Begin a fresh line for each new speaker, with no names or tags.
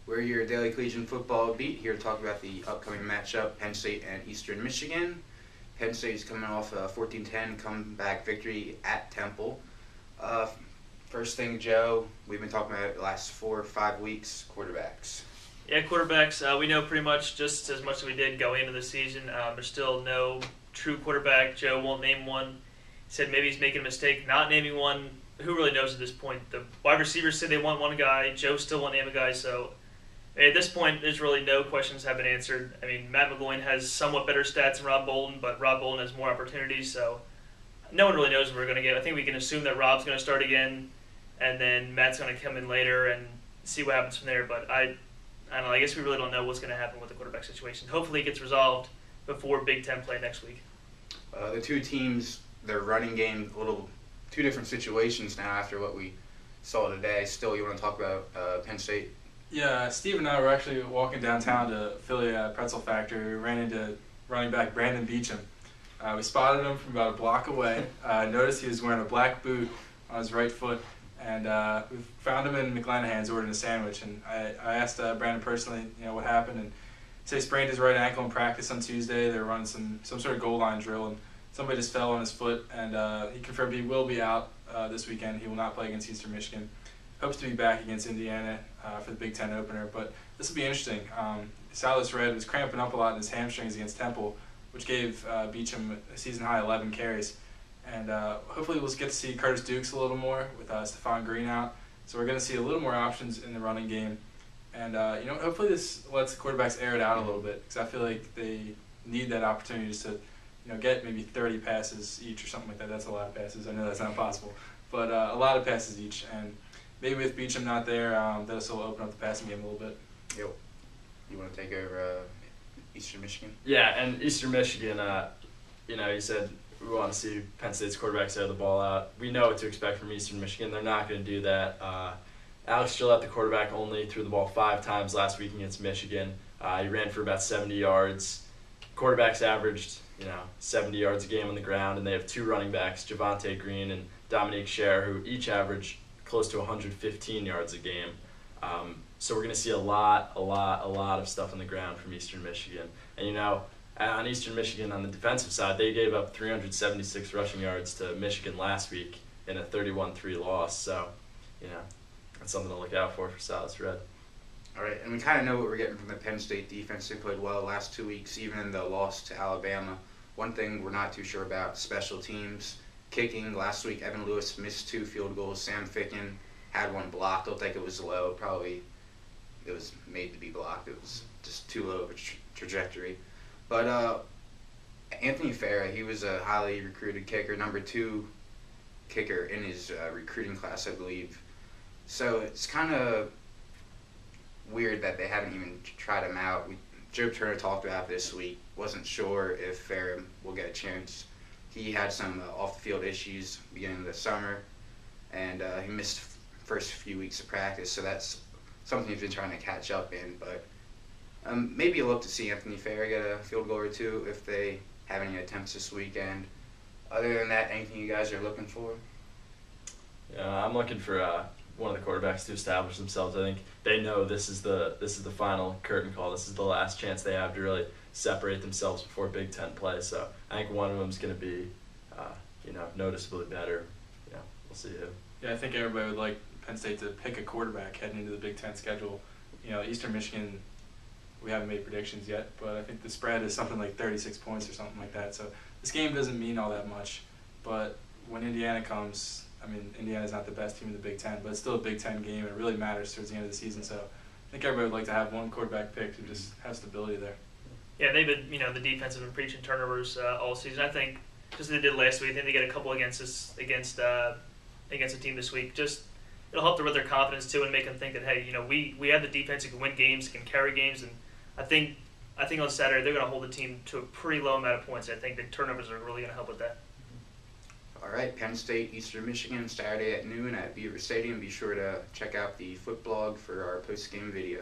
We're your Daily Collegian Football beat here to talk about the upcoming matchup, Penn State and Eastern Michigan. Penn State is coming off a 14-10 comeback victory at Temple. First thing, Joe, we've been talking about it the last 4 or 5 weeks, quarterbacks.
Yeah, quarterbacks, we know pretty much just as much as we did going into the season. There's still no true quarterback. Joe won't name one. He said maybe he's making a mistake not naming one. Who really knows at this point? The wide receivers said they want one guy. Joe still won't name a guy. So at this point, there's really no questions have been answered. I mean, Matt McGloin has somewhat better stats than Rob Bolden, but Rob Bolden has more opportunities. So no one really knows what we're going to get. I think we can assume that Rob's going to start again, and then Matt's going to come in later and see what happens from there. But I don't know. I guess we really don't know what's going to happen with the quarterback situation. Hopefully it gets resolved before Big Ten play next week.
The two teams, their running game, two different situations now after what we saw today. Still, you want to talk about Penn State?
Yeah, Steve and I were actually walking downtown to Philly Pretzel Factory. We ran into running back Brandon Beecham. We spotted him from about a block away. Noticed he was wearing a black boot on his right foot. And we found him in McLanahan's ordering a sandwich. And I asked Brandon personally, what happened. And he said he sprained his right ankle in practice on Tuesday. They were running some sort of goal line drill, and somebody just fell on his foot. And he confirmed he will be out this weekend. He will not play against Eastern Michigan. Hopes to be back against Indiana for the Big Ten opener. But this will be interesting. Silas Red was cramping up a lot in his hamstrings against Temple, which gave Beecham a season-high 11 carries. And hopefully we'll get to see Curtis Dukes a little more with Stephon Green out. So we're going to see a little more options in the running game. And, hopefully this lets the quarterbacks air it out a little bit, because I feel like they need that opportunity just to, get maybe 30 passes each or something like that. That's a lot of passes. I know that's not possible. But a lot of passes each. And maybe with Beecham not there, this will open up the passing game a little bit.
Yep. You want to take over Eastern Michigan?
Yeah, and Eastern Michigan, he said we want to see Penn State's quarterbacks air the ball out. We know what to expect from Eastern Michigan. They're not going to do that. Alex Gillette, the quarterback, only threw the ball 5 times last week against Michigan. He ran for about 70 yards. Quarterbacks averaged, 70 yards a game on the ground, and they have 2 running backs, Javonte Green and Dominique Scher, who each average close to 115 yards a game. So we're going to see a lot of stuff on the ground from Eastern Michigan. And, on Eastern Michigan, on the defensive side, they gave up 376 rushing yards to Michigan last week in a 31-3 loss. So, that's something to look out for Silas Red.
All right, and we kind of know what we're getting from the Penn State defense. They played well the last 2 weeks, even in the loss to Alabama. One thing we're not too sure about, special teams. Kicking, last week Evan Lewis missed 2 field goals. Sam Ficken had 1 blocked. Don't think it was low. Probably it was made to be blocked. It was just too low of a trajectory. But Anthony Farah, he was a highly recruited kicker, number 2 kicker in his recruiting class, I believe. So it's kind of weird that they haven't even tried him out. Joe Turner talked about this week. Wasn't sure if Farah will get a chance. He had some off-the-field issues beginning of the summer, and he missed first few weeks of practice. So that's something he's been trying to catch up in. But maybe a look to see Anthony Farah get a field goal or 2 if they have any attempts this weekend. Other than that, anything you guys are looking for?
Yeah, I'm looking for one of the quarterbacks to establish themselves. I think they know this is the final curtain call. This is the last chance they have to really separate themselves before Big Ten play. So I think one of them is going to be, noticeably better. We'll see who.
Yeah, I think everybody would like Penn State to pick a quarterback heading into the Big Ten schedule. Eastern Michigan, we haven't made predictions yet, but I think the spread is something like 36 points or something like that. So this game doesn't mean all that much. But when Indiana comes, Indiana's not the best team in the Big Ten, but it's still a Big Ten game, and it really matters towards the end of the season. So I think everybody would like to have one quarterback picked and just have stability there.
Yeah, they've been, the defense has been preaching turnovers all season. I think just as they did last week, I think they get a couple against a team this week. Just it'll help them with their confidence too, and make them think that hey, we have the defense that can win games, can carry games, and I think on Saturday they're going to hold the team to a pretty low amount of points. I think the turnovers are really going to help with that.
All right, Penn State, Eastern Michigan, Saturday at noon at Beaver Stadium. Be sure to check out the Foot Blog for our post-game video.